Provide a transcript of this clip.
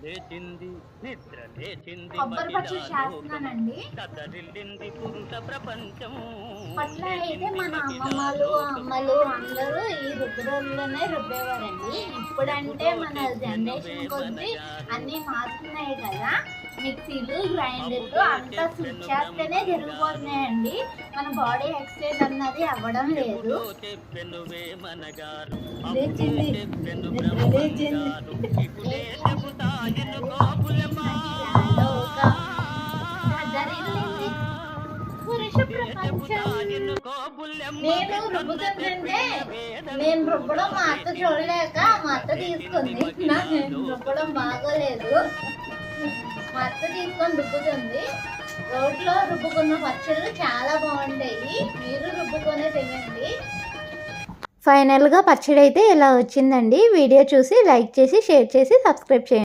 లేచింది నిద్ర లేచింది కొబ్బరి పచ్చడి చేస్తున్నానండి. పురుష ప్రపంచం అట్లా అయితే మన అమ్మమ్మలు అమ్మలు అందరూ ఈ రుబ్బురోళ్ళలోనే రుబ్బేవారండి. ఇప్పుడంటే మన జనరేషన్ కొద్ది అన్నీ మారుతున్నాయి కదా, మిక్సీలు గ్రైండర్లు అంతా స్విచ్ చేస్తేనే జరిగిపోతున్నాయండి. మన బాడీ ఎక్సర్సైజ్ అన్నది అవ్వడం లేదు. లేచింది పురుష ప్రపంచం. నేను రుబ్బుతుంటే నేను రుబ్బడం మా అత్త చూడలేక మా అత్త తీసుకుంది. నేను రుబ్బడం బాగోలేదు, మా అత్త తీసుకొని రుబ్బుతుంది. రోడ్లో రుబ్బుకున్న పచ్చళ్ళు చాలా బాగుంటాయి, మీరు రుబ్బుకొనే తినండి. ఫైనల్గా పచ్చడి అయితే ఇలా వచ్చిందండి. వీడియో చూసి లైక్ చేసి షేర్ చేసి సబ్స్క్రైబ్ చేయండి.